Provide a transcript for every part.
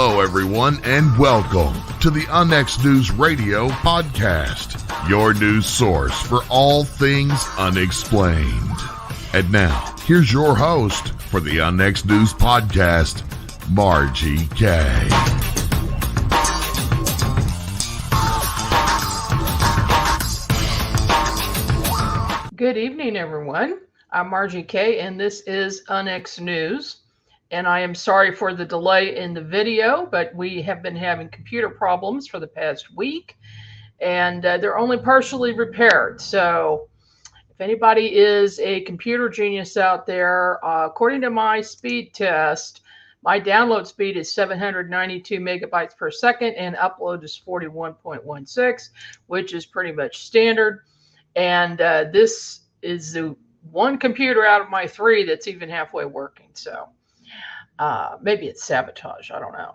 Hello, everyone, and welcome to the Unnext News Radio podcast, your news source for all things unexplained. And now, here's your host for the Unnext News podcast, Margie K. Good evening, everyone. I'm Margie K, and this is Unnext News. And I am sorry for the delay in the video, but we have been having computer problems for the past week, and they're only partially repaired. So if anybody is a computer genius out there, according to my speed test, my download speed is 792 megabytes per second, and upload is 41.16, which is pretty much standard. And this is the one computer out of my three that's even halfway working. So maybe it's sabotage. I don't know.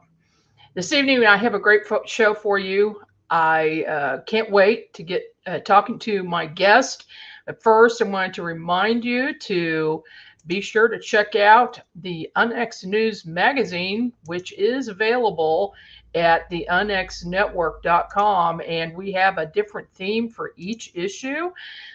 This evening, I have a great show for you. I can't wait to get talking to my guest. But first, I wanted to remind you to be sure to check out the Unnext News magazine, which is available at the unnextnetwork.com. And we have a different theme for each issue.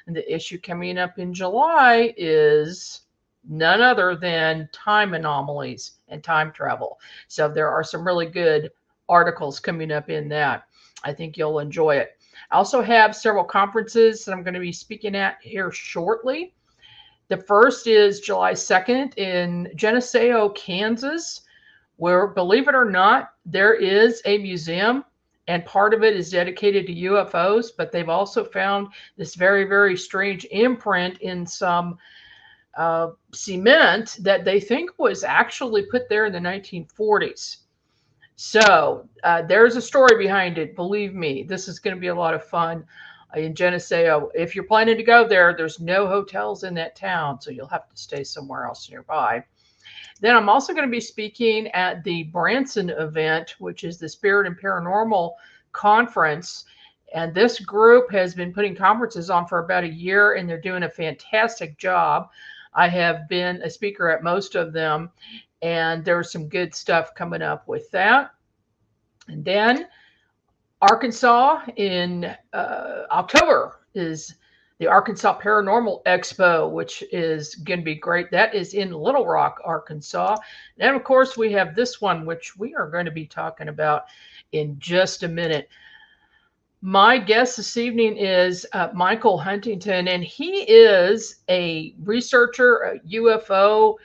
And the issue coming up in July is none other than time anomalies and time travel. So there are some really good articles coming up in that. I think you'll enjoy it. I also have several conferences that I'm going to be speaking at here shortly. The first is July 2nd in Geneseo, Kansas, where, believe it or not, there is a museum, and part of it is dedicated to UFOs, but they've also found this very, very strange imprint in some cement that they think was actually put there in the 1940s. So there's a story behind it. Believe me, this is going to be a lot of fun in Geneseo. If you're planning to go there, there's no hotels in that town, so you'll have to stay somewhere else nearby. Then I'm also going to be speaking at the Branson event, which is the Spirit and Paranormal Conference. And this group has been putting conferences on for about a year, and they're doing a fantastic job. I have been a speaker at most of them, and there's some good stuff coming up with that. And then Arkansas in October is the Arkansas Paranormal Expo, which is going to be great. That is in Little Rock, Arkansas. And of course, we have this one, which we are going to be talking about in just a minute. My guest this evening is Michael Huntington, and he is a researcher, a UFO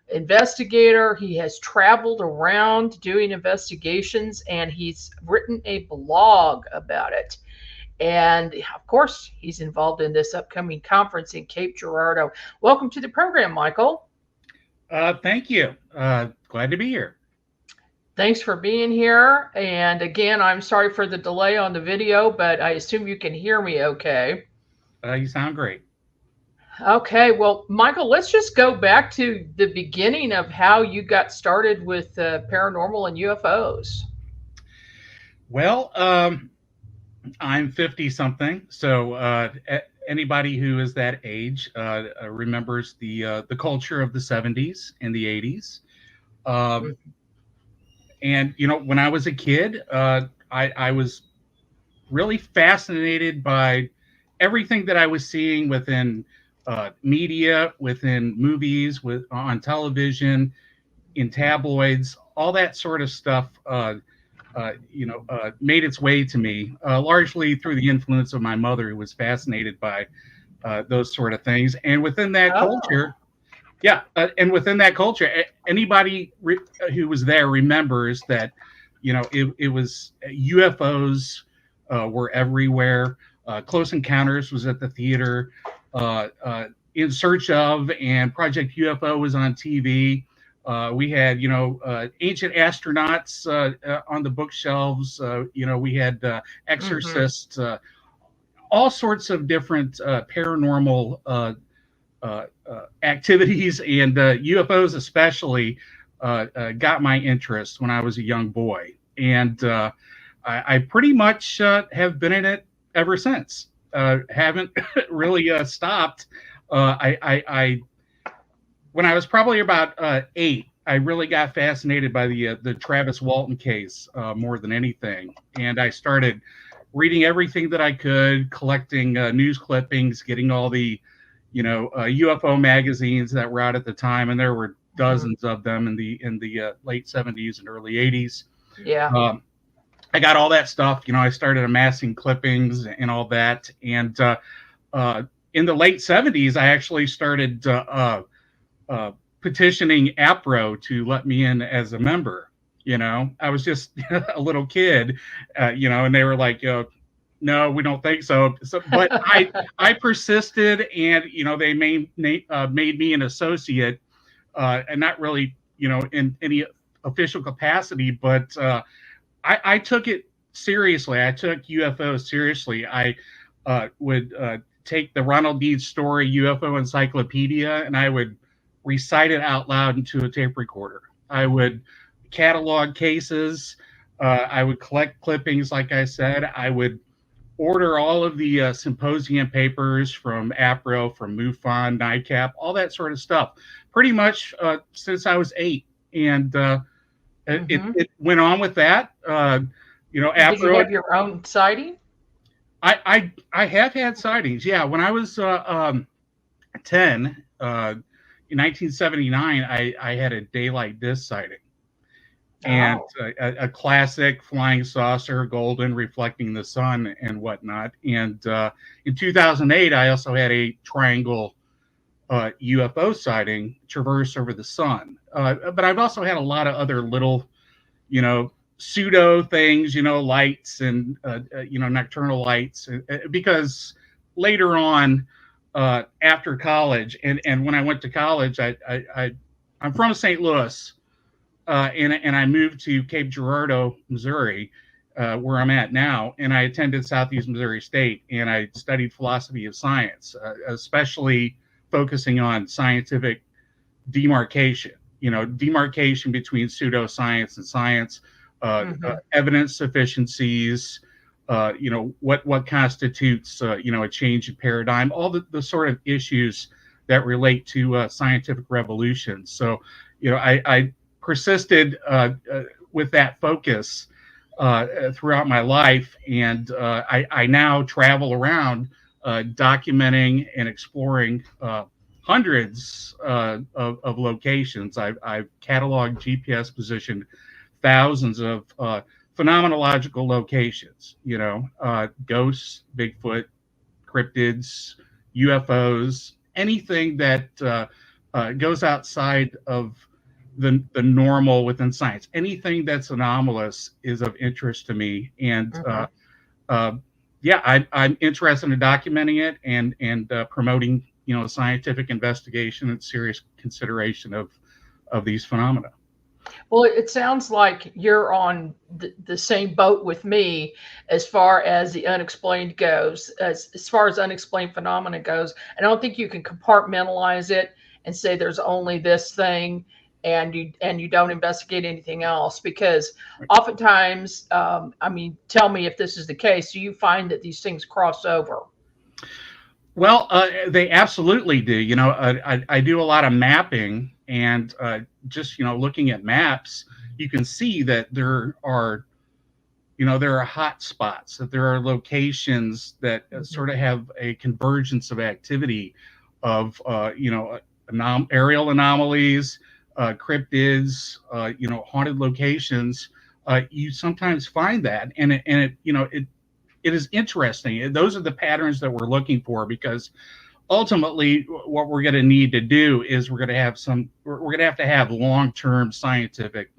investigator. He has traveled around doing investigations, and he's written a blog about it. And of course, he's involved in this upcoming conference in Cape Girardeau. Welcome to the program, Michael. Thank you. Glad to be here. Thanks for being here. And again, I'm sorry for the delay on the video, but I assume you can hear me okay. You sound great. Okay, well, Michael, let's just go back to the beginning of how you got started with paranormal and UFOs. Well, I'm 50-something, so anybody who is that age remembers the culture of the 70s and the 80s. And, you know, when I was a kid, I was really fascinated by everything that I was seeing within media, within movies, on television, in tabloids, all that sort of stuff, made its way to me, largely through the influence of my mother, who was fascinated by those sort of things. And within that culture, anybody who was there remembers that, you know, it was UFOs were everywhere. Close Encounters was at the theater. In Search Of and Project UFO was on TV. We had, ancient astronauts on the bookshelves. We had exorcists, all sorts of different paranormal activities, and UFOs especially got my interest when I was a young boy. And I pretty much have been in it ever since. Haven't really stopped. When I was probably about 8, I really got fascinated by the Travis Walton case more than anything, and I started reading everything that I could, collecting news clippings, getting all the UFO magazines that were out at the time, and there were dozens of them in the late 70s and early 80s. Yeah. I got all that stuff. I started amassing clippings and all that, and in the late 70s, I actually started petitioning APRO to let me in as a member. I was just a little kid, and they were like, no, we don't think so. But I persisted, and they made me an associate, and not really in any official capacity, but I took it seriously. I took UFOs seriously. I would take the Ronald D. Story UFO Encyclopedia, and I would recite it out loud into a tape recorder. I would catalog cases. I would collect clippings, like I said. I would order all of the symposium papers from APRO, from MUFON, NICAP, all that sort of stuff, pretty much since I was 8. And it went on with that. APRO. Did you have your own sighting? I have had sightings. Yeah, when I was 10, in 1979, I had a daylight disc sighting, and a classic flying saucer, golden, reflecting the sun and whatnot. And in 2008, I also had a triangle UFO sighting, traverse over the sun. But I've also had a lot of other little, pseudo things, lights and nocturnal lights, because later on, after college, and when I went to college, I'm from St. Louis, and I moved to Cape Girardeau, Missouri, where I'm at now, and I attended Southeast Missouri State, and I studied philosophy of science, especially focusing on scientific demarcation, demarcation between pseudoscience and science, evidence sufficiencies, what constitutes, a change in paradigm, all the sort of issues that relate to scientific revolutions. So, I persisted with that focus throughout my life, and I now travel around documenting and exploring hundreds of locations. I've cataloged, GPS positioned thousands of phenomenological locations, ghosts, Bigfoot, cryptids, UFOs, anything that goes outside of the normal within science. Anything that's anomalous is of interest to me. And I'm interested in documenting it and promoting, scientific investigation and serious consideration of these phenomena. Well, it sounds like you're on the same boat with me as far as the unexplained goes, as far as unexplained phenomena goes. I don't think you can compartmentalize it and say there's only this thing and you don't investigate anything else, because oftentimes, tell me if this is the case, do you find that these things cross over? Well, they absolutely do. I do a lot of mapping, and just looking at maps, you can see that there are hot spots, that there are locations that sort of have a convergence of activity of aerial anomalies, cryptids, haunted locations. You sometimes find that, and it is interesting. Those are the patterns that we're looking for, because ultimately what we're going to need to do is we're going to have to have long-term scientific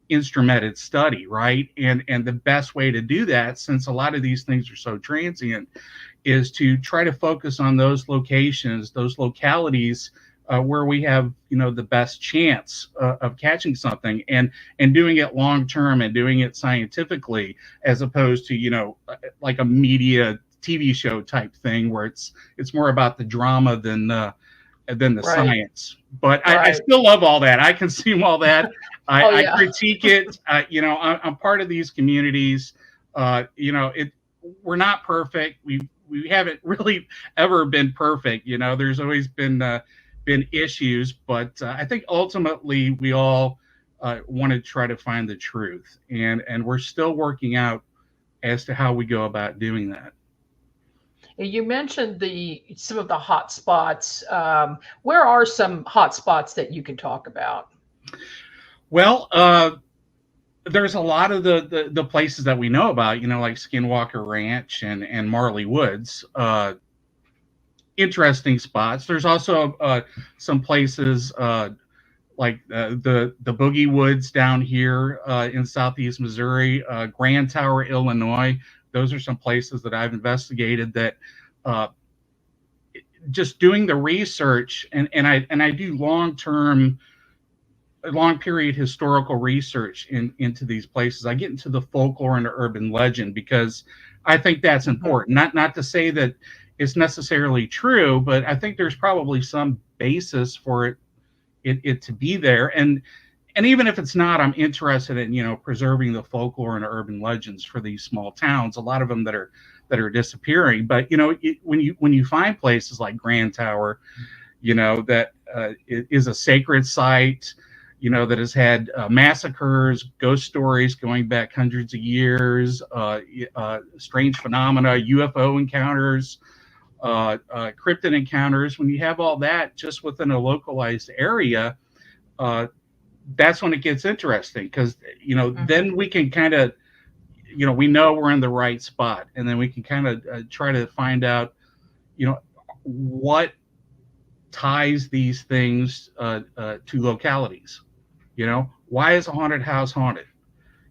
instrumented study, right? And the best way to do that, since a lot of these things are so transient, is to try to focus on those locations, those localities where we have the best chance of catching something, and doing it long term and doing it scientifically, as opposed to like a media TV show type thing where it's more about the drama than the science. But I still love all that. I consume all that. I critique it. I'm part of these communities. We're not perfect. We haven't really ever been perfect. There's always been been issues, but I think ultimately we all want to try to find the truth, and we're still working out as to how we go about doing that. You mentioned some of the hot spots. Where are some hot spots that you can talk about? Well, there's a lot of the places that we know about, like Skinwalker Ranch and Marley Woods. Interesting spots. There's also some places like the Boogie Woods down here in southeast Missouri, Grand Tower, Illinois. Those are some places that I've investigated that uh, just doing the research, and I do long period historical research into these places. I get into the folklore and the urban legend because I think that's important. Not to say that it's necessarily true, but I think there's probably some basis for it to be there. And even if it's not, I'm interested in preserving the folklore and urban legends for these small towns. A lot of them that are disappearing. But when you find places like Grand Tower, that is a sacred site, that has had massacres, ghost stories going back hundreds of years, strange phenomena, UFO encounters, cryptid encounters. When you have all that just within a localized area, that's when it gets interesting, because then we can kind of we know we're in the right spot, and then we can kind of try to find out what ties these things to localities. Why is a haunted house haunted?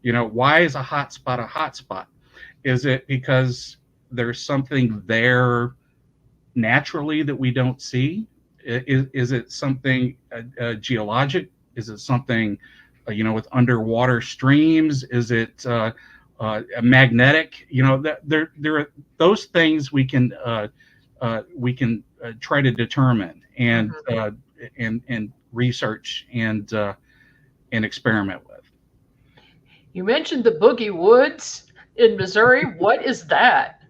Why is a hot spot a hot spot? Is it because there's something there naturally that we don't see? Is it something geologic? Is it something with underwater streams? Is it magnetic? There are those things we can try to determine and research and experiment with. You mentioned the Boogie Woods in Missouri. What is that?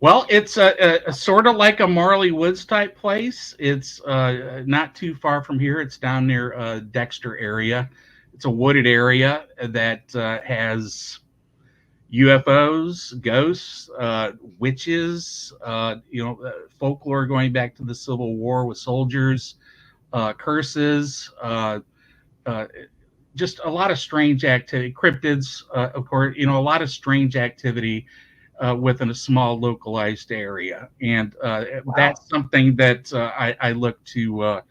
Well, it's a sort of like a Marley Woods type place. It's not too far from here. It's down near Dexter area. It's a wooded area that has UFOs, ghosts, witches, folklore going back to the Civil War with soldiers, curses, just a lot of strange activity, cryptids, of course, a lot of strange activity within a small localized area. And that's something that I look to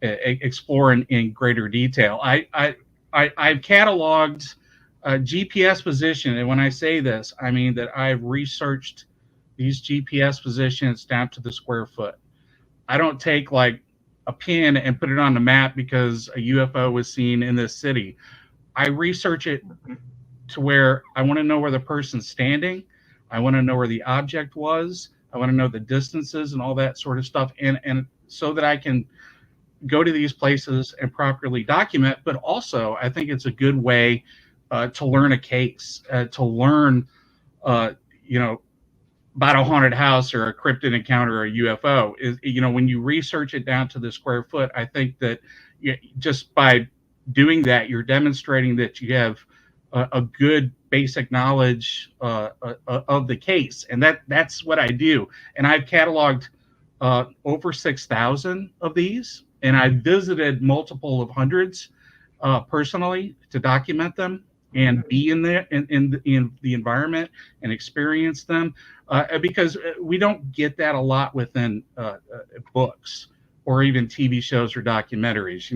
explore in greater detail. I've cataloged GPS position. And when I say this, I mean that I've researched these GPS positions down to the square foot. I don't take like a pin and put it on the map because a UFO was seen in this city. I research it to where I want to know where the person's standing. I want to know where the object was. I want to know the distances and all that sort of stuff. And so that I can go to these places and properly document. But also, I think it's a good way to learn a case, to learn, about a haunted house or a cryptid encounter or a UFO. Is when you research it down to the square foot, I think that just by doing that, you're demonstrating that you have a good basic knowledge of the case, and that's what I do. And I've cataloged over 6,000 of these, and I've visited multiple of hundreds personally to document them and be in there in the environment and experience them, because we don't get that a lot within books or even TV shows or documentaries.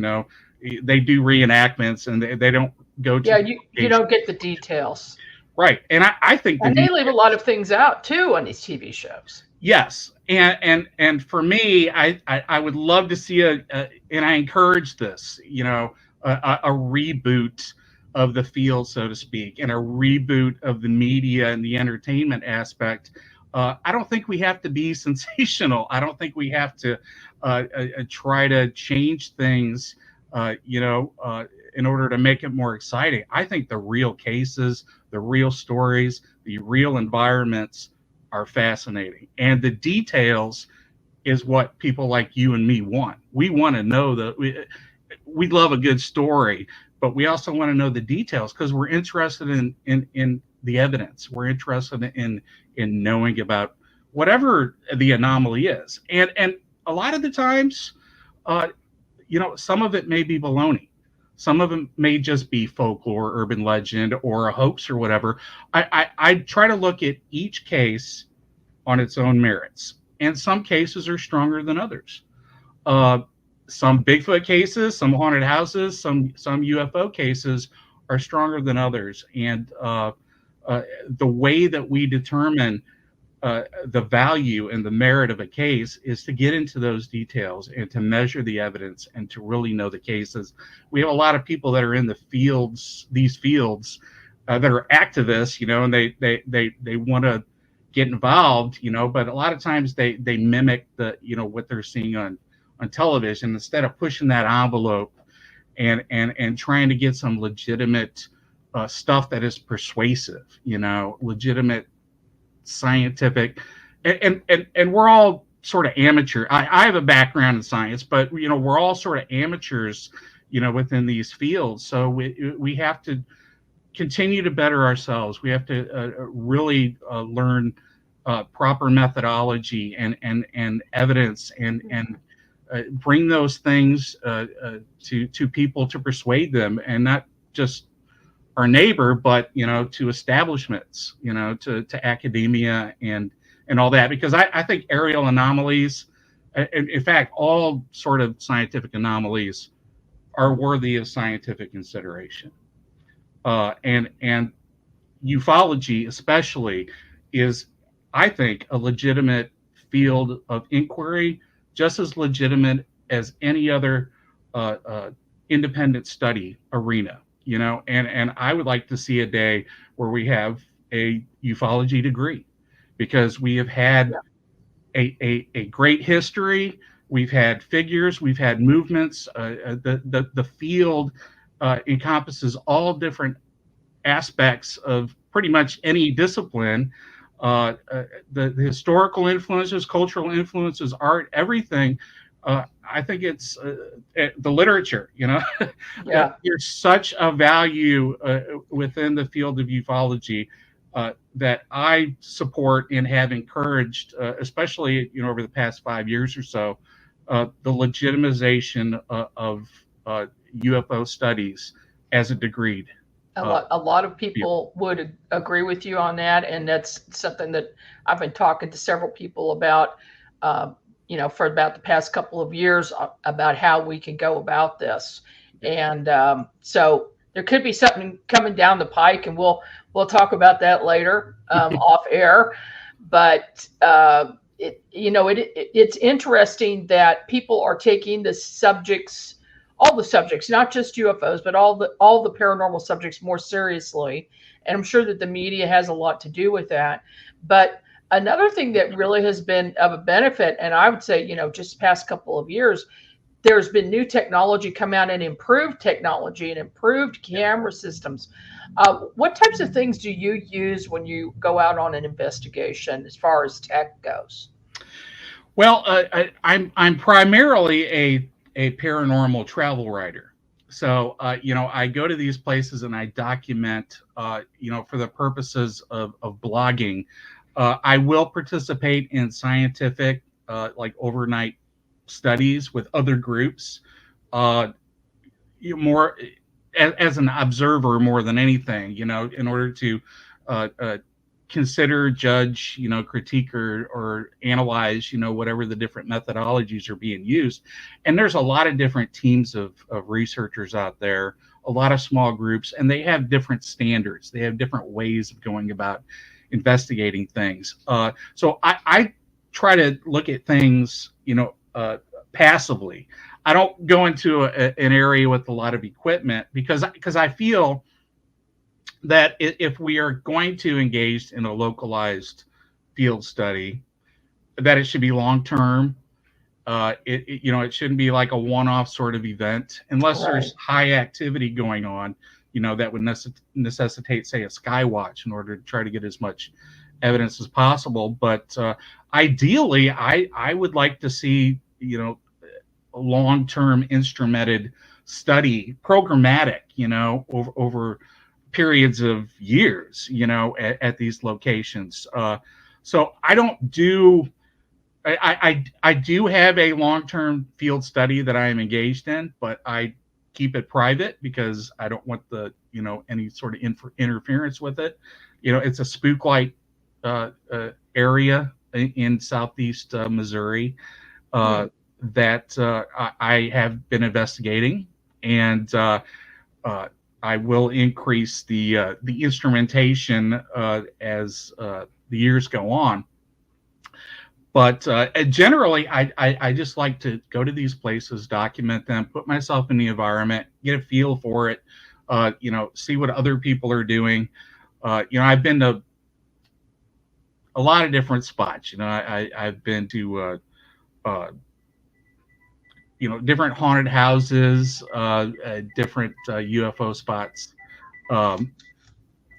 They do reenactments and they don't go to you don't get the details, right? And I think and they leave a lot of things out too on these TV shows. Yes, and for me, I would love to see and I encourage this, a reboot of the field, so to speak, and a reboot of the media and the entertainment aspect. I don't think we have to be sensational. I don't think we have to try to change things, in order to make it more exciting. I think the real cases, the real stories, the real environments are fascinating, and the details is what people like you and me want. We want to know that we love a good story, but we also want to know the details because we're interested in the evidence. We're interested in knowing about whatever the anomaly is. And a lot of the times, uh, some of it may be baloney. Some of it may just be folklore, urban legend, or a hoax or whatever. I try to look at each case on its own merits, and some cases are stronger than others. Uh, some Bigfoot cases, some haunted houses, some UFO cases are stronger than others, and the way that we determine the value and the merit of a case is to get into those details and to measure the evidence and to really know the cases. We have a lot of people that are in these fields that are activists, and they want to get involved, but a lot of times they mimic what they're seeing on television instead of pushing that envelope and trying to get some legitimate stuff that is persuasive, legitimate scientific, and we're all sort of amateur. I have a background in science, but we're all sort of amateurs, within these fields. So we have to continue to better ourselves. We have to really learn proper methodology and evidence and bring those things to people to persuade them, and not just our neighbor, but to establishments, to academia and all that, because I think aerial anomalies, in fact, all sort of scientific anomalies are worthy of scientific consideration. And ufology especially is, I think, a legitimate field of inquiry, just as legitimate as any other independent study arena. And I would like to see a day where we have a ufology degree, because we have had a great history. We've had figures, we've had movements. The field encompasses all different aspects of pretty much any discipline. The historical influences, cultural influences, art, everything. I think it's the literature, Yeah. There's such a value within the field of ufology that I support and have encouraged, especially, over the past 5 years or so, the legitimization of UFO studies as a degree. A lot of people would agree with you on that, and that's something that I've been talking to several people about, for about the past couple of years, about how we can go about this. And so there could be something coming down the pike, and we'll talk about that later off air. But it's interesting that people are taking the subjects, all the subjects, not just UFOs, but all the paranormal subjects more seriously. And I'm sure that the media has a lot to do with that. But another thing that really has been of a benefit, and I would say, just past couple of years, there's been new technology come out, and improved technology and improved camera systems. What types of things do you use when you go out on an investigation as far as tech goes? Well, I'm primarily a paranormal travel writer. So, I go to these places and I document, for the purposes of blogging. I will participate in scientific, like overnight studies with other groups, more as an observer more than anything, in order to consider, judge, critique or analyze, whatever the different methodologies are being used. And there's a lot of different teams of researchers out there, a lot of small groups, and they have different standards. They have different ways of going about investigating things. So I try to look at things, passively. I don't go into an area with a lot of equipment because I feel that if we are going to engage in a localized field study, that it should be long term. It shouldn't be like a one-off sort of event, unless there's high activity going on, that would necessitate, say, a sky watch in order to try to get as much evidence as possible. But ideally, I would like to see, a long-term instrumented study, programmatic, over periods of years, at these locations. So I don't do. I do have a long-term field study that I am engaged in, but I keep it private because I don't want any sort of interference with it. It's a spook-like area in southeast Missouri that I have been investigating, and I will increase the instrumentation as the years go on. But generally, I just like to go to these places, document them, put myself in the environment, get a feel for it, see what other people are doing. I've been to a lot of different spots. I've been to, different haunted houses, different UFO spots. I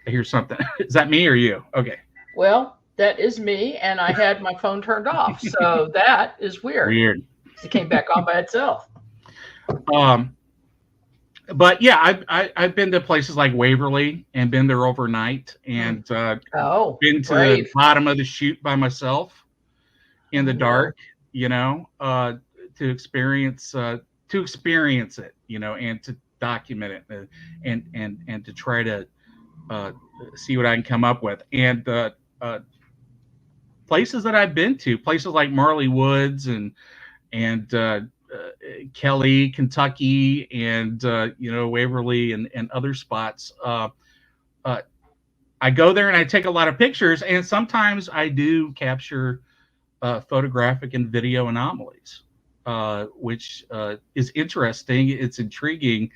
hear something. Is that me or you? Okay. Well, that is me, and I had my phone turned off, so that is weird. Weird. It came back on by itself. But yeah, I've been to places like Waverly and been there overnight, and been to the bottom of the chute by myself in the dark, to experience it, and to document it, and to try to see what I can come up with. And places that I've been to, places like Marley Woods and Kelly, Kentucky, and Waverly and other spots. I go there and I take a lot of pictures, and sometimes I do capture photographic and video anomalies, which is interesting. It's intriguing.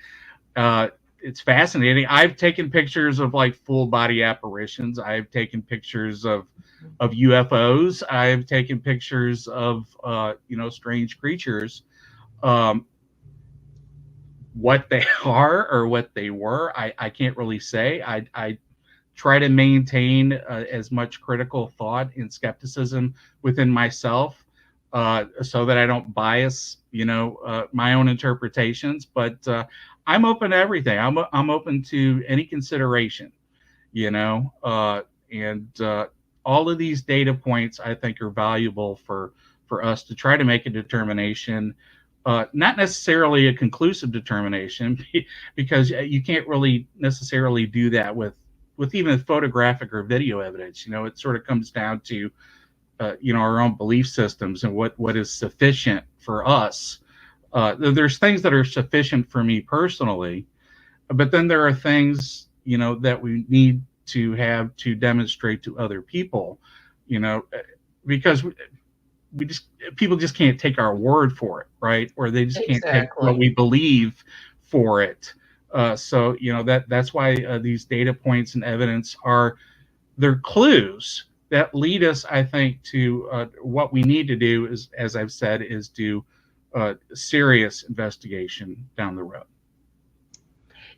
It's fascinating. I've taken pictures of like full body apparitions. I've taken pictures of UFOs. I've taken pictures of strange creatures. What they are or what they were, I can't really say. I try to maintain as much critical thought and skepticism within myself, so that I don't bias my own interpretations. But I'm open to everything. I'm open to any consideration, and all of these data points I think are valuable for us to try to make a determination, not necessarily a conclusive determination, because you can't really necessarily do that with even photographic or video evidence. It sort of comes down to our own belief systems and what is sufficient for us. There's things that are sufficient for me personally, but then there are things that we need to have to demonstrate to other people, because people just can't take our word for it, right? Or they just can't take what we believe for it. So that's why these data points and evidence they're clues that lead us, I think, to what we need to do is, as I've said, is do serious investigation down the road.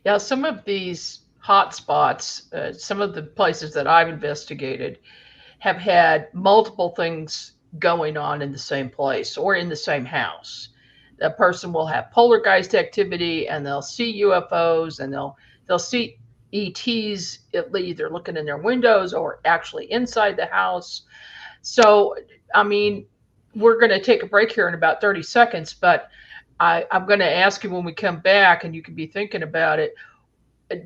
Yeah, some of these hot spots, some of the places that I've investigated have had multiple things going on in the same place or in the same house. That person will have poltergeist activity, and they'll see UFOs, and they'll see ETs either looking in their windows or actually inside the house. So, I mean, we're going to take a break here in about 30 seconds, but I'm going to ask you when we come back, and you can be thinking about it.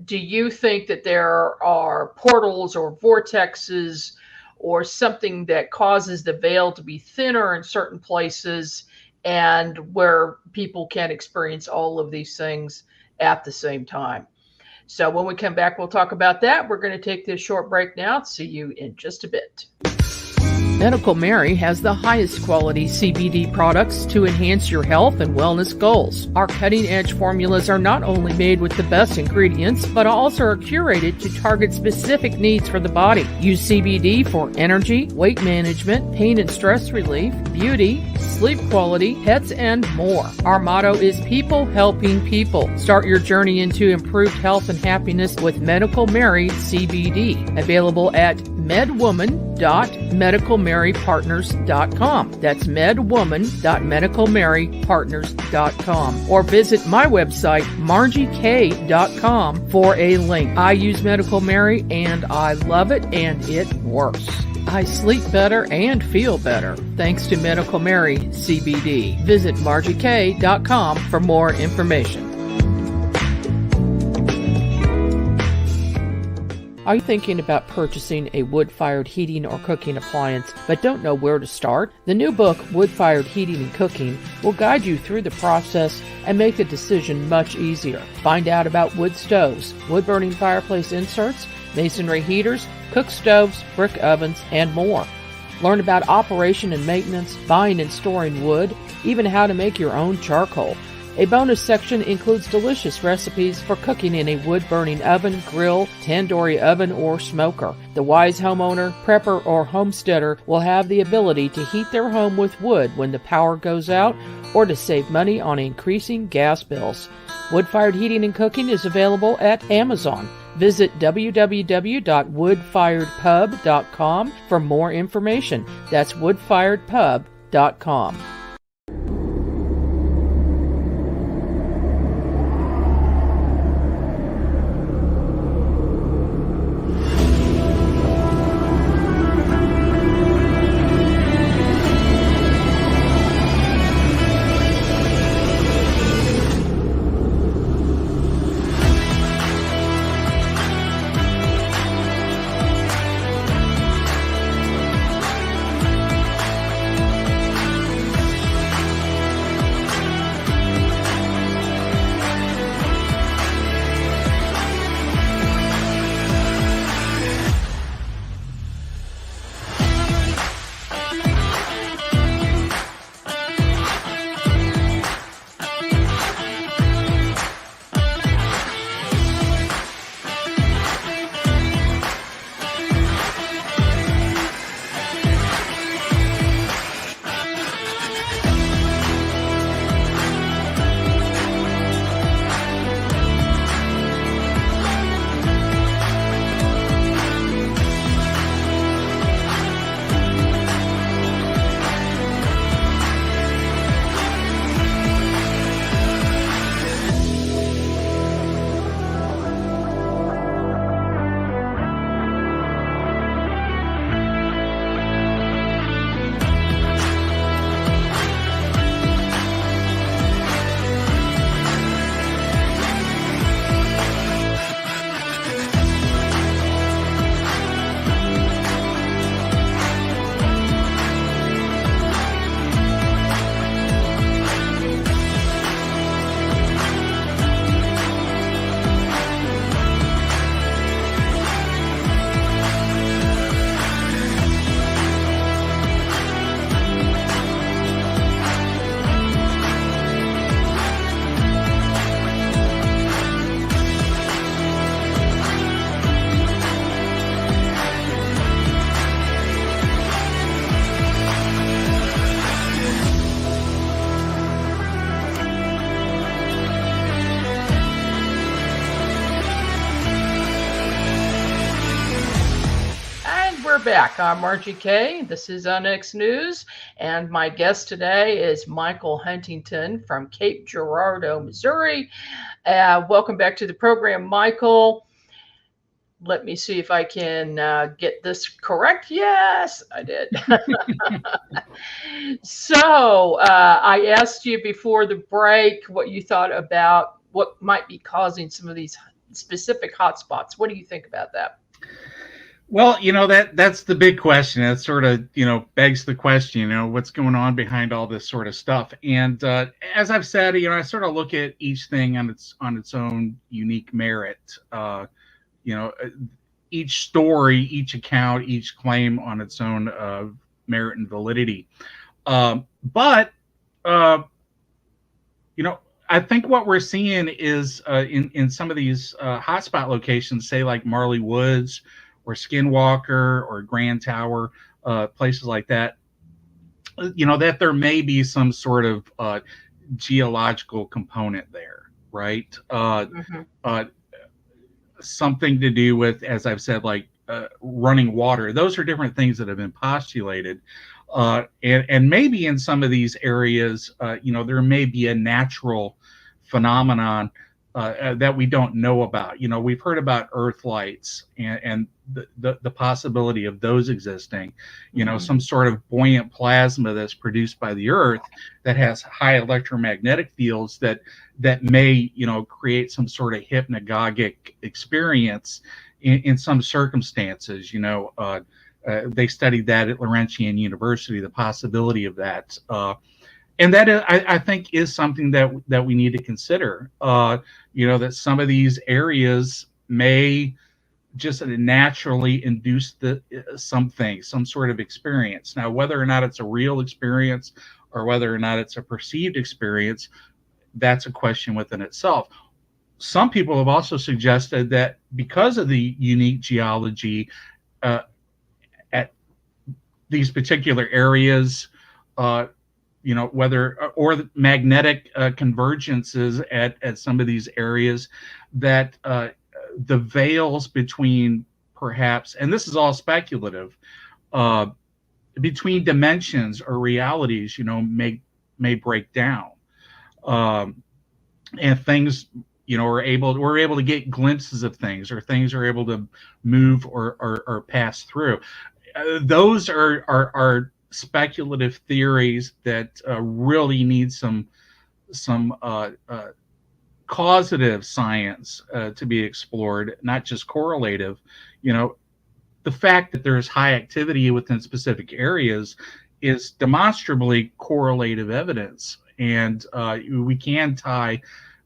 Do you think that there are portals or vortexes or something that causes the veil to be thinner in certain places, and where people can experience all of these things at the same time? So when we come back, we'll talk about that. We're going to take this short break now. See you in just a bit. Medical Mary has the highest quality CBD products to enhance your health and wellness goals. Our cutting-edge formulas are not only made with the best ingredients, but also are curated to target specific needs for the body. Use CBD for energy, weight management, pain and stress relief, beauty, sleep quality, pets, and more. Our motto is people helping people. Start your journey into improved health and happiness with Medical Mary CBD. Available at medwoman.medicalmarypartners.com. That's medwoman.medicalmarypartners.com. Or visit my website, margiek.com, for a link. I use Medical Mary and I love it, and it works. I sleep better and feel better thanks to Medical Mary CBD. Visit margiek.com for more information. Are you thinking about purchasing a wood-fired heating or cooking appliance but don't know where to start? The new book, Wood-Fired Heating and Cooking, will guide you through the process and make the decision much easier. Find out about wood stoves, wood-burning fireplace inserts, masonry heaters, cook stoves, brick ovens, and more. Learn about operation and maintenance, buying and storing wood, even how to make your own charcoal. A bonus section includes delicious recipes for cooking in a wood-burning oven, grill, tandoori oven, or smoker. The wise homeowner, prepper, or homesteader will have the ability to heat their home with wood when the power goes out, or to save money on increasing gas bills. Wood-fired heating and cooking is available at Amazon. Visit www.woodfiredpub.com for more information. That's woodfiredpub.com. Back. I'm Margie K. This is NX News, and my guest today is Michael Huntington from Cape Girardeau, Missouri. Welcome back to the program, Michael. Let me see if I can get this correct. Yes, I did. So I asked you before the break what you thought about what might be causing some of these specific hotspots. What do you think about that? Well, that's the big question. That sort of, begs the question, what's going on behind all this sort of stuff. And as I've said, I sort of look at each thing on its own unique merit. Each story, each account, each claim on its own merit and validity. But I think what we're seeing is in some of these hotspot locations, say like Marley Woods, or Skinwalker or Grand Tower, places like that, that there may be some sort of geological component there, right? Something to do with, as I've said, like running water. Those are different things that have been postulated. And maybe in some of these areas, there may be a natural phenomenon that we don't know about. We've heard about earth lights and the possibility of those existing, some sort of buoyant plasma that's produced by the earth that has high electromagnetic fields that may, create some sort of hypnagogic experience in some circumstances. They studied that at Laurentian University, the possibility of that. And that I think is something that we need to consider. That some of these areas may just naturally induce some sort of experience. Now, whether or not it's a real experience or whether or not it's a perceived experience, that's a question within itself. Some people have also suggested that because of the unique geology at these particular areas, whether or the magnetic convergences at some of these areas, that the veils between perhaps, and this is all speculative, between dimensions or realities, may break down, and things, we're able to get glimpses of things, or things are able to move or pass through. Those are speculative theories that really need some causative science to be explored, not just correlative. The fact that there's high activity within specific areas is demonstrably correlative evidence, and we can tie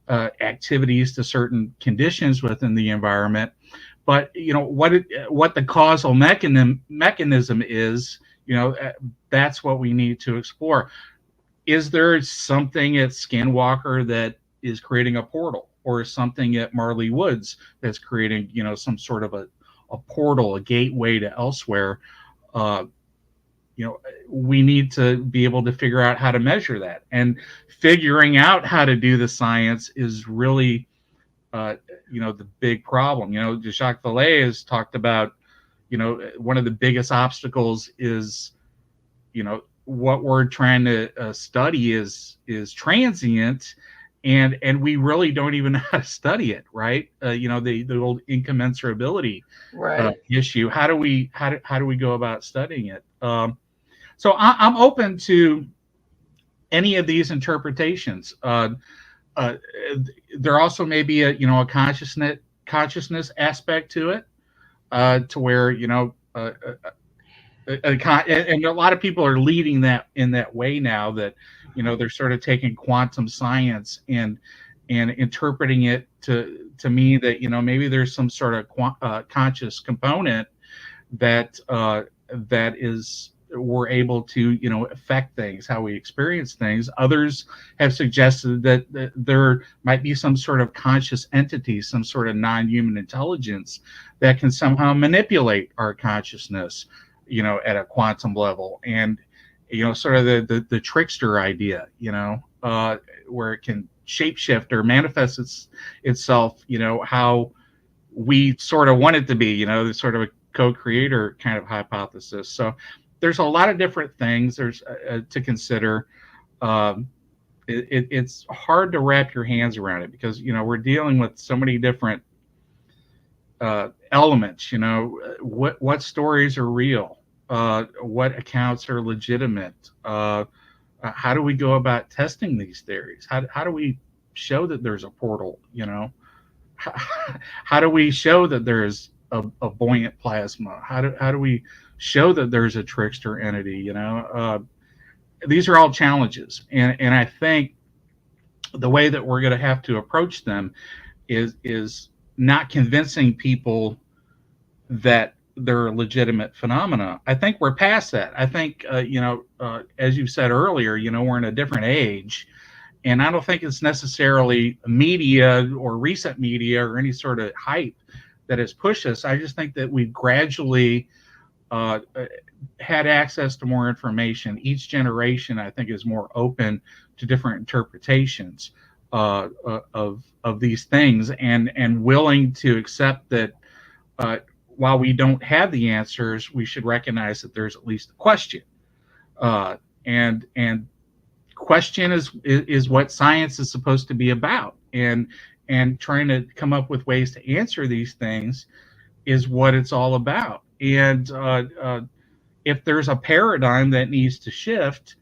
activities to certain conditions within the environment. But what the causal mechanism is, that's what we need to explore. Is there something at Skinwalker that is creating a portal, or something at Marley Woods that's creating, some sort of a portal, a gateway to elsewhere? We need to be able to figure out how to measure that, and figuring out how to do the science is really, the big problem. Jacques Vallée has talked about, one of the biggest obstacles is, what we're trying to study is transient, and we really don't even know how to study it, right? The old incommensurability issue. How do we go about studying it? So I'm open to any of these interpretations. There also may be a consciousness aspect to it, to where and a lot of people are leading that in that way now, that they're sort of taking quantum science and interpreting it to mean that maybe there's some sort of conscious component that is, we're able to affect things, how we experience things. Others have suggested that there might be some sort of conscious entity, some sort of non-human intelligence that can somehow manipulate our consciousness, at a quantum level, and sort of the trickster idea, where it can shapeshift or manifest itself, how we sort of want it to be, there's sort of a co-creator kind of hypothesis. So there's a lot of different things there's to consider. It's hard to wrap your hands around it, because we're dealing with so many different elements. What stories are real, what accounts are legitimate, how do we go about testing these theories? How do we show that there's a portal? How do we show that there's a buoyant plasma? How do we show that there's a trickster entity? These are all challenges, and I think the way that we're going to have to approach them is not convincing people that they're a legitimate phenomena. I think we're past that. I think as you said earlier, we're in a different age, and I don't think it's necessarily media or recent media or any sort of hype that has pushed us. I just think that we've gradually had access to more information. Each generation, I think, is more open to different interpretations of these things, and willing to accept that while we don't have the answers, we should recognize that there's at least a question. And question is what science is supposed to be about. And trying to come up with ways to answer these things is what it's all about. And if there's a paradigm that needs to shift,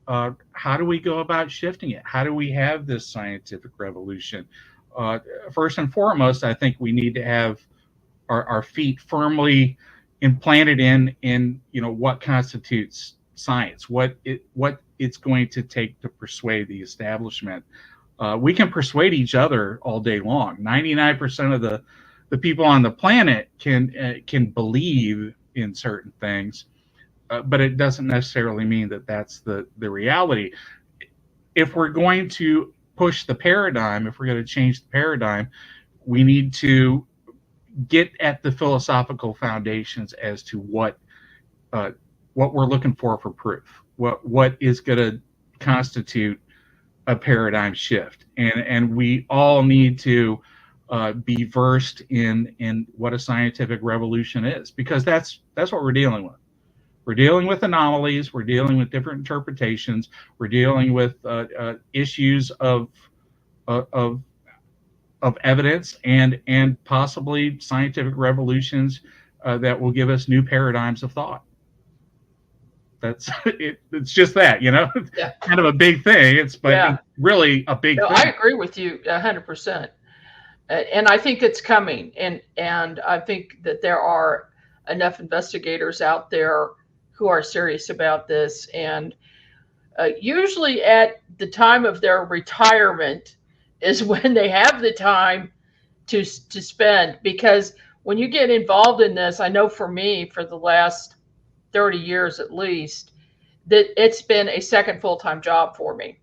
how do we go about shifting it? How do we have this scientific revolution? First and foremost, I think we need to have our feet firmly implanted in what constitutes science, what it's going to take to persuade the establishment. We can persuade each other all day long. 99% of the people on the planet can believe in certain things, but it doesn't necessarily mean that that's the reality. If we're going to push the paradigm, if we're going to change the paradigm, we need to get at the philosophical foundations as to what we're looking for proof. What is going to constitute a paradigm shift, and we all need to be versed in what a scientific revolution is, because that's what we're dealing with. We're dealing with anomalies. We're dealing with different interpretations. We're dealing with issues of evidence and possibly scientific revolutions that will give us new paradigms of thought. That's it. It's just that, yeah. Kind of a big thing. It's really a big thing. I agree with you 100%. And I think it's coming. And I think that there are enough investigators out there who are serious about this. And usually at the time of their retirement is when they have the time to spend. Because when you get involved in this, I know for me, for the last 30 years at least, that it's been a second full-time job for me.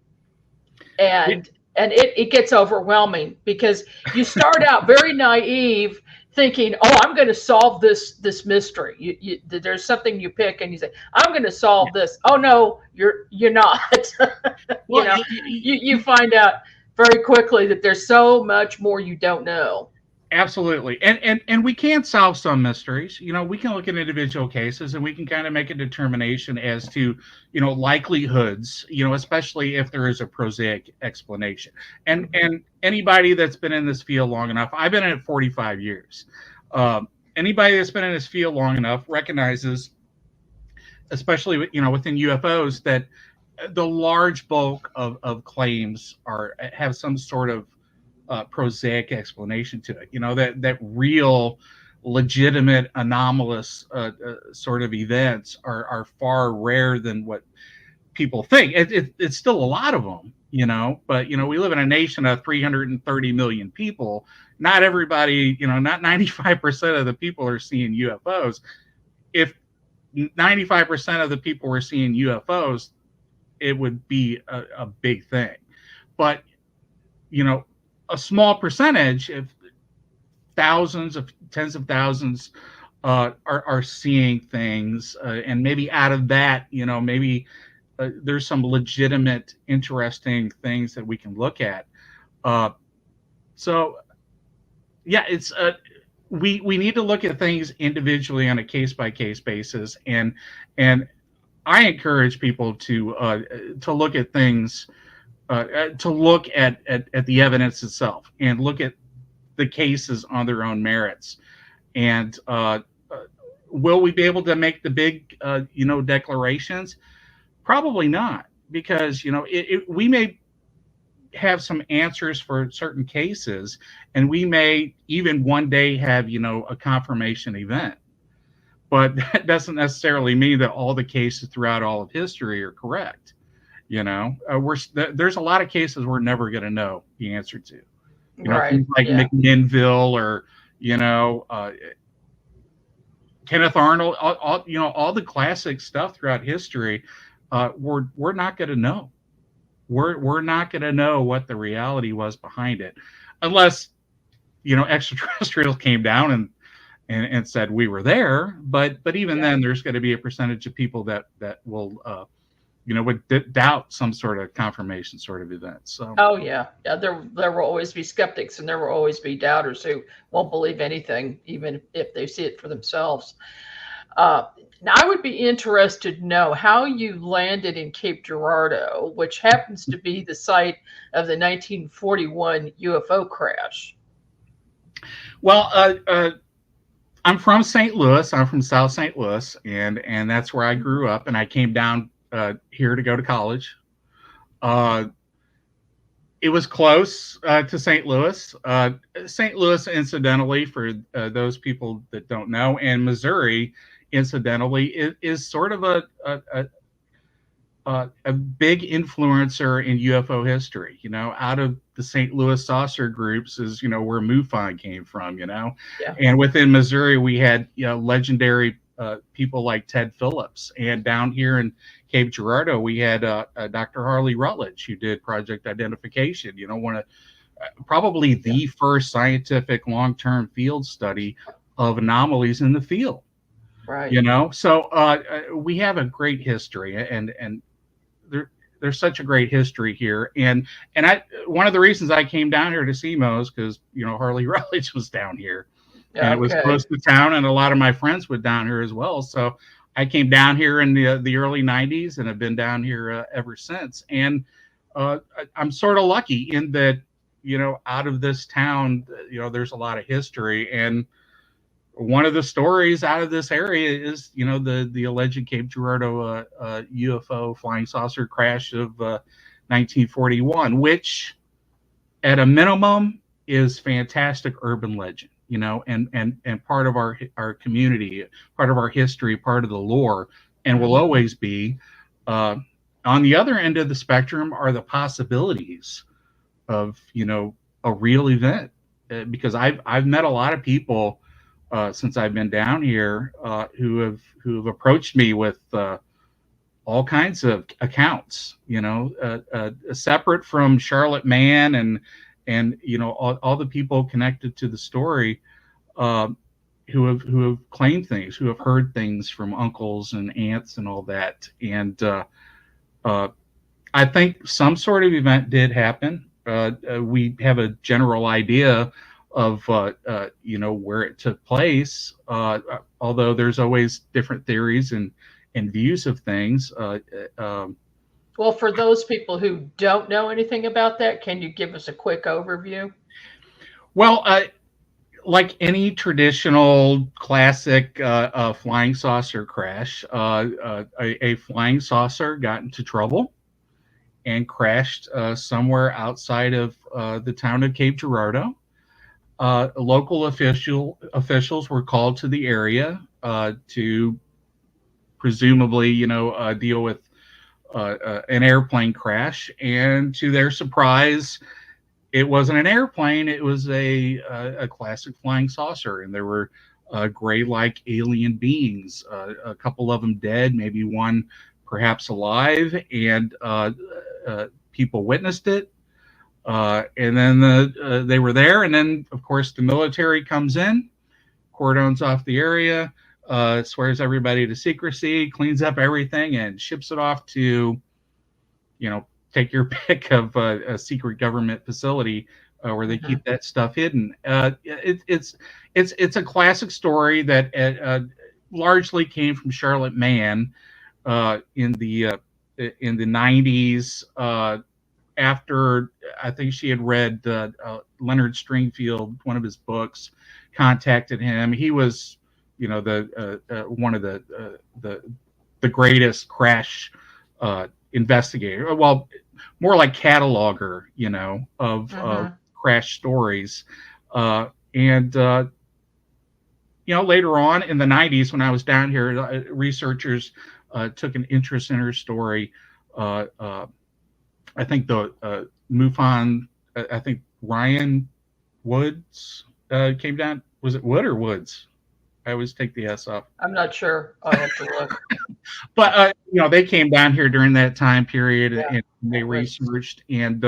And it gets overwhelming, because you start out very naive thinking, oh, I'm going to solve this mystery. There's something you pick and you say, I'm going to solve this. Oh no, you're not. You find out very quickly that there's so much more you don't know. Absolutely. And we can solve some mysteries. We can look at individual cases and we can kind of make a determination as to, likelihoods, especially if there is a prosaic explanation. And anybody that's been in this field long enough, I've been in it 45 years. Anybody that's been in this field long enough recognizes, especially, within UFOs, that the large bulk of claims have some sort of prosaic explanation to it. That real, legitimate, anomalous sort of events are far rare than what people think. It's still a lot of them, but we live in a nation of 330 million people. Not everybody, not 95% of the people are seeing UFOs. If 95% of the people were seeing UFOs, it would be a big thing. But a small percentage, if thousands of tens of thousands are seeing things, and maybe out of that, maybe there's some legitimate, interesting things that we can look at. So yeah, it's we need to look at things individually on a case-by-case basis, and I encourage people to look at things, to look at the evidence itself and look at the cases on their own merits. And will we be able to make the big, declarations? Probably not, because, we may have some answers for certain cases, and we may even one day have, a confirmation event. But that doesn't necessarily mean that all the cases throughout all of history are correct. There's a lot of cases we're never going to know the answer to. Things like McMinnville, or Kenneth Arnold, all the classic stuff throughout history. We're not going to know. We're not going to know what the reality was behind it, unless extraterrestrials came down and said we were there. But even then, there's going to be a percentage of people that will would doubt some sort of confirmation sort of event. So, Oh yeah, yeah. There will always be skeptics, and there will always be doubters who won't believe anything, even if they see it for themselves. Uh, Now, I would be interested to know how you landed in Cape Girardeau, which happens to be the site of the 1941 UFO crash. well, I'm from St. Louis. I'm from South St. Louis, and that's where I grew up. And I came down here to go to college. Uh, it was close to St. Louis. St. Louis, incidentally, for those people that don't know, and Missouri, incidentally, is sort of a big influencer in UFO history. Out of the St. Louis saucer groups is where MUFON came from. Yeah. And within Missouri, we had legendary people like Ted Phillips, and down here in Cape Girardeau, we had Dr. Harley Rutledge, who did Project Identification. One of probably the first scientific long-term field study of anomalies in the field. Right. So we have a great history, and there's such a great history here. And one of the reasons I came down here to SEMO is because Harley Rutledge was down here, and it was close to town, and a lot of my friends were down here as well. So I came down here in the early 90s and have been down here ever since. And I'm sort of lucky in that, out of this town, there's a lot of history. And one of the stories out of this area is, the alleged Cape Girardeau UFO flying saucer crash of 1941, which at a minimum is fantastic urban legend. And part of our community, part of our history, part of the lore, and will always be. On the other end of the spectrum are the possibilities of, a real event, because I've met a lot of people since I've been down here who have approached me with all kinds of accounts, separate from Charlotte Mann and all the people connected to the story who have claimed things, who have heard things from uncles and aunts and all that. And I think some sort of event did happen. We have a general idea of where it took place, although there's always different theories and views of things. Well, for those people who don't know anything about that, can you give us a quick overview? Well, like any traditional classic flying saucer crash, a flying saucer got into trouble and crashed somewhere outside of the town of Cape Girardeau. Local officials were called to the area to presumably, deal with an airplane crash, and to their surprise, it wasn't an airplane. It was a classic flying saucer, and there were gray-like alien beings. A couple of them dead, maybe one perhaps alive, and people witnessed it. And then they were there, and then of course the military comes in, cordons off the area, swears everybody to secrecy, cleans up everything, and ships it off to, take your pick of a secret government facility where they keep that stuff hidden. It's a classic story that largely came from Charlotte Mann in the 90s. After I think she had read Leonard Stringfield, one of his books, contacted him. He was, one of the greatest crash investigator. Well, more like cataloger, of crash stories. And later on in the 90s, when I was down here, researchers took an interest in her story. I think the MUFON, I think Ryan Woods came down. Was it Wood or Woods? I always take the S off. I'm not sure. I'll have to look. But, they came down here during that time period, and they researched and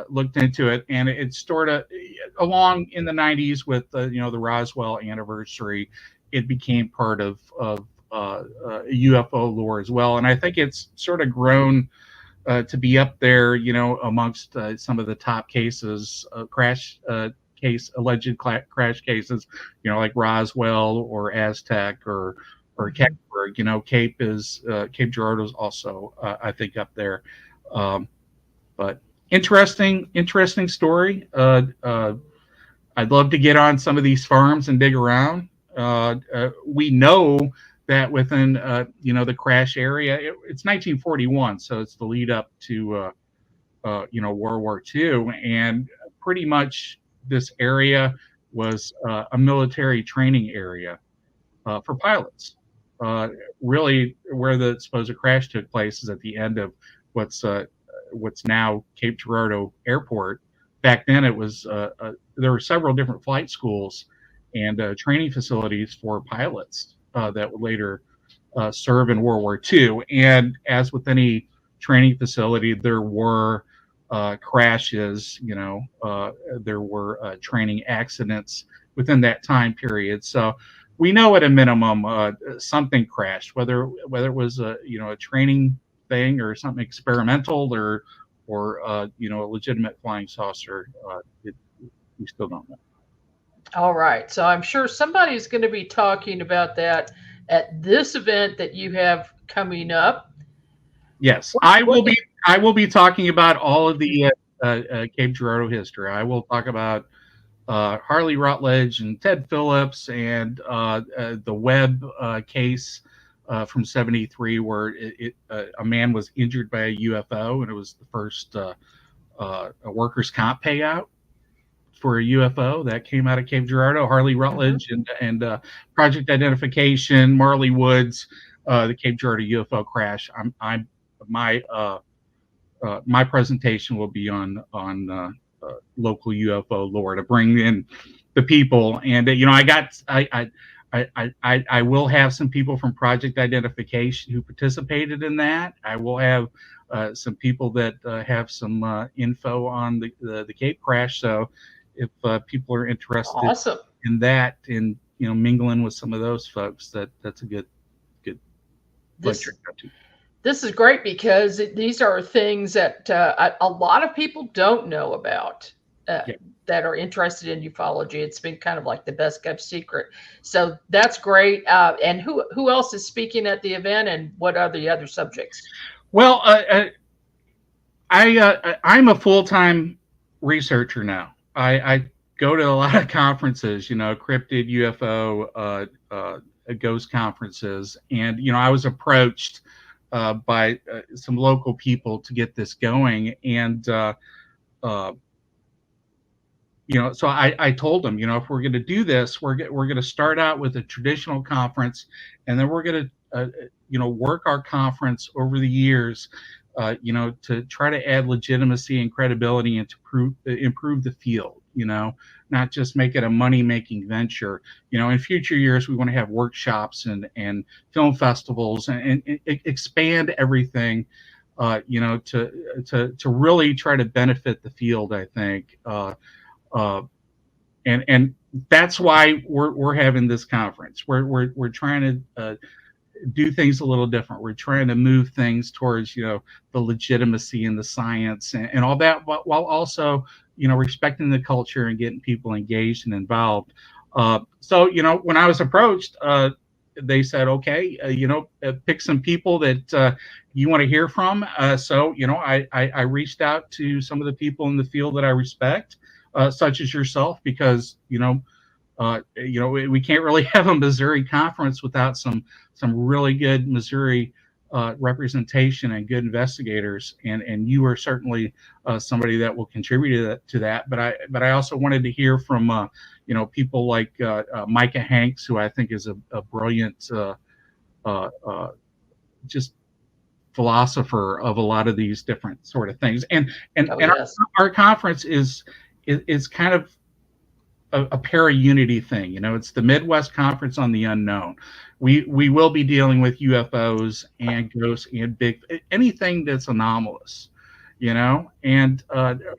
looked into it. And it sort of, along in the 90s with, the Roswell anniversary, it became part of UFO lore as well, and I think it's sort of grown to be up there, amongst some of the top cases, crash cases, like Roswell or Aztec or Kecksburg. Cape Girardeau is also, I think, up there. But interesting story. I'd love to get on some of these farms and dig around. We know that within the crash area, it's 1941, so it's the lead up to World War II, and pretty much this area was a military training area for pilots. Really, where the supposed crash took place is at the end of what's now Cape Girardeau Airport. Back then, it was there were several different flight schools and training facilities for pilots that would later serve in World War II. And as with any training facility, there were crashes. There were training accidents within that time period. So we know at a minimum something crashed, whether it was a training thing or something experimental or a legitimate flying saucer. We still don't know. All right. So I'm sure somebody's going to be talking about that at this event that you have coming up. Yes, I will be talking about all of the Cape Girardeau history. I will talk about Harley Rutledge and Ted Phillips and the Webb case from '73, where a man was injured by a UFO, and it was the first a workers' comp payout for a UFO that came out of Cape Girardeau. Harley Rutledge and Project Identification, Marley Woods, the Cape Girardeau UFO crash. My presentation will be on local UFO lore to bring in the people, and I will have some people from Project Identification who participated in that. I will have some people that have some info on the Cape crash. So if people are interested in that, and mingling with some of those folks, that's a good This is great because these are things that a lot of people don't know about that are interested in ufology. It's been kind of like the best kept secret. So that's great. And who else is speaking at the event, and what are the other subjects? Well, I'm a full-time researcher now. I go to a lot of conferences, cryptid, UFO, ghost conferences, and I was approached by some local people to get this going, and so I told them, if we're going to do this, we're going to start out with a traditional conference, and then we're going to work our conference over the years, to try to add legitimacy and credibility and to improve the field, not just make it a money-making venture. In future years, we want to have workshops and film festivals and expand everything, to really try to benefit the field, I think. And that's why we're having this conference. We're trying to do things a little different. We're trying to move things towards the legitimacy and the science and all that, while also respecting the culture and getting people engaged and involved. So when I was approached, they said, okay, pick some people that you want to hear from. So I reached out to some of the people in the field that I respect, such as yourself, because we can't really have a Missouri conference without some really good Missouri representation and good investigators, and you are certainly somebody that will contribute to that. But I also wanted to hear from people like Micah Hanks, who I think is a brilliant just philosopher of a lot of these different sort of things. And our conference is kind of a para-unity thing. It's the Midwest Conference on the Unknown. We will be dealing with UFOs and ghosts and anything that's anomalous, and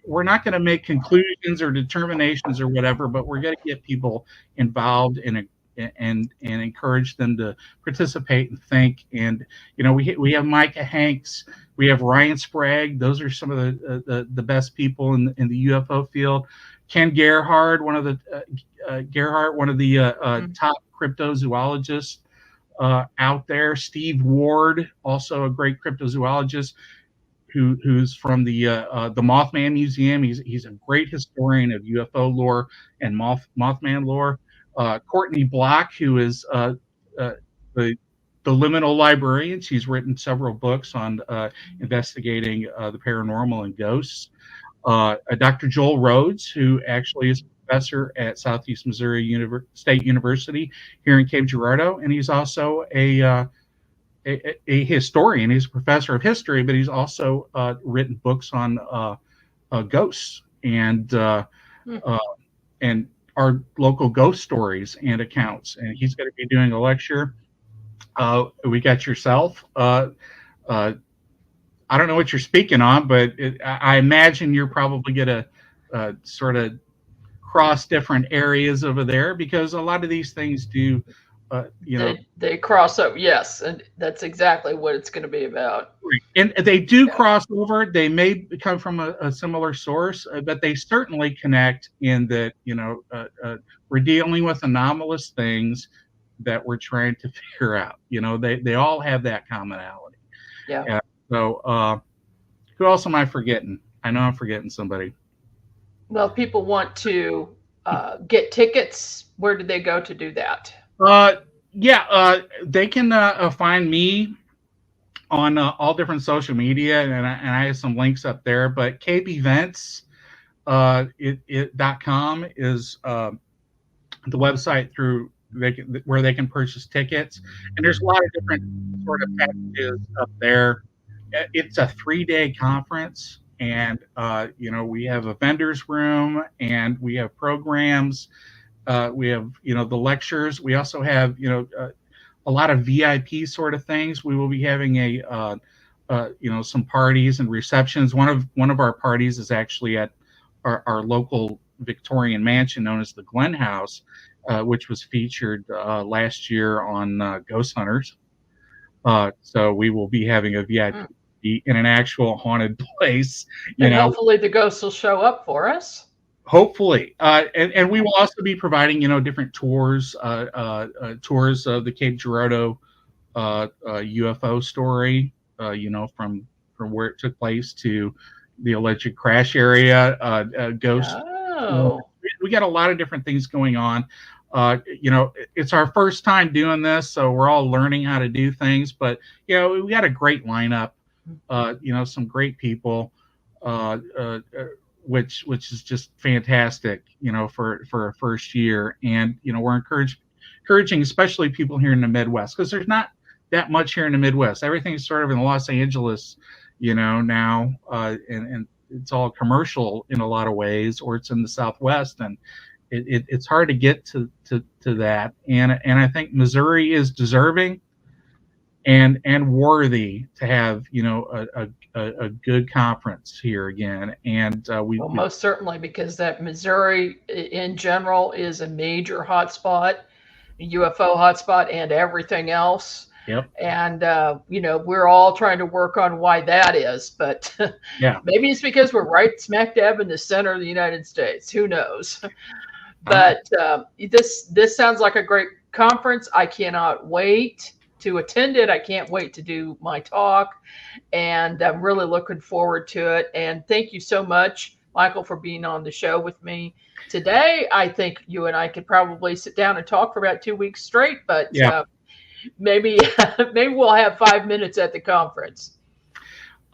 we're not going to make conclusions or determinations or whatever, but we're going to get people involved in and encourage them to participate and think. And we have Micah Hanks, we have Ryan Sprague. Those are some of the best people in the UFO field. Ken Gerhardt, one of the top cryptozoologists out there. Steve Ward, also a great cryptozoologist, who's from the Mothman Museum. He's a great historian of UFO lore and Mothman lore. Courtney Block, who is the liminal librarian. She's written several books on investigating the paranormal and ghosts. Dr. Joel Rhodes, who actually is a professor at Southeast Missouri State University here in Cape Girardeau, and he's also a historian. He's a professor of history, but he's also written books on ghosts and our local ghost stories and accounts. And he's going to be doing a lecture. We got yourself. I don't know what you're speaking on, but I imagine you're probably going to sort of cross different areas over there, because a lot of these things do, they cross over. Yes, and that's exactly what it's going to be about. And they do cross over. They may come from a similar source, but they certainly connect in that we're dealing with anomalous things that we're trying to figure out. They all have that commonality. Yeah. So, who else am I forgetting? I know I'm forgetting somebody. Well, people want to get tickets. Where do they go to do that? They can find me on all different social media, and I have some links up there. But capeevents.com is the website where they can purchase tickets. And there's a lot of different sort of packages up there. It's a 3-day conference, and we have a vendor's room, and we have programs. We have the lectures. We also have a lot of VIP sort of things. We will be having some parties and receptions. One of our parties is actually at our local Victorian mansion known as the Glen House, which was featured last year on Ghost Hunters. So we will be having a VIP in an actual haunted place. Hopefully the ghosts will show up for us. Hopefully, and we will also be providing different tours, tours of the Cape Girardeau UFO story, from where it took place to the alleged crash area, ghost. Oh. We got a lot of different things going on. It's our first time doing this, so we're all learning how to do things. But we got a great lineup. Some great people, which is just fantastic. For a first year, and we're encouraging, especially people here in the Midwest, because there's not that much here in the Midwest. Everything's sort of in Los Angeles, now, and it's all commercial in a lot of ways, or it's in the Southwest, and it's hard to get to that. And I think Missouri is deserving and worthy to have a good conference here again. And most certainly, because that Missouri in general is a major hotspot, UFO hotspot, and everything else. Yep. And we're all trying to work on why that is, but yeah, maybe it's because we're right smack dab in the center of the United States. Who knows? But this sounds like a great conference. I cannot wait to attend it. I can't wait to do my talk, and I'm really looking forward to it. And thank you so much, Michael, for being on the show with me today. I think you and I could probably sit down and talk for about 2 weeks straight, but maybe we'll have 5 minutes at the conference.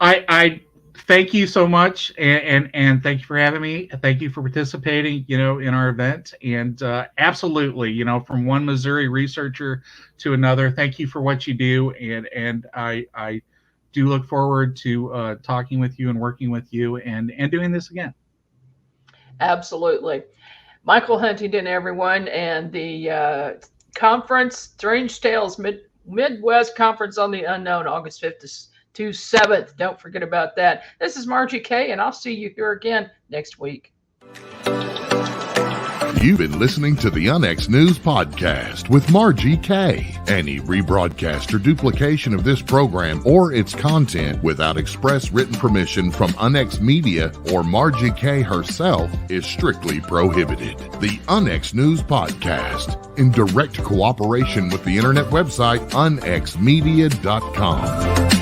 I thank you so much, and thank you for having me. Thank you for participating, in our event. And absolutely, from one Missouri researcher to another, thank you for what you do. And I do look forward to talking with you and working with you and doing this again. Absolutely. Michael Huntington, everyone, and the conference, Strange Tales Midwest Conference on the Unknown, August 5th to 7th. Don't forget about that. This is Margie K, and I'll see you here again next week. You've been listening to the UNX News Podcast with Margie K. Any rebroadcast or duplication of this program or its content without express written permission from UNX Media or Margie K. herself is strictly prohibited. The UNX News Podcast, in direct cooperation with the internet website unxmedia.com.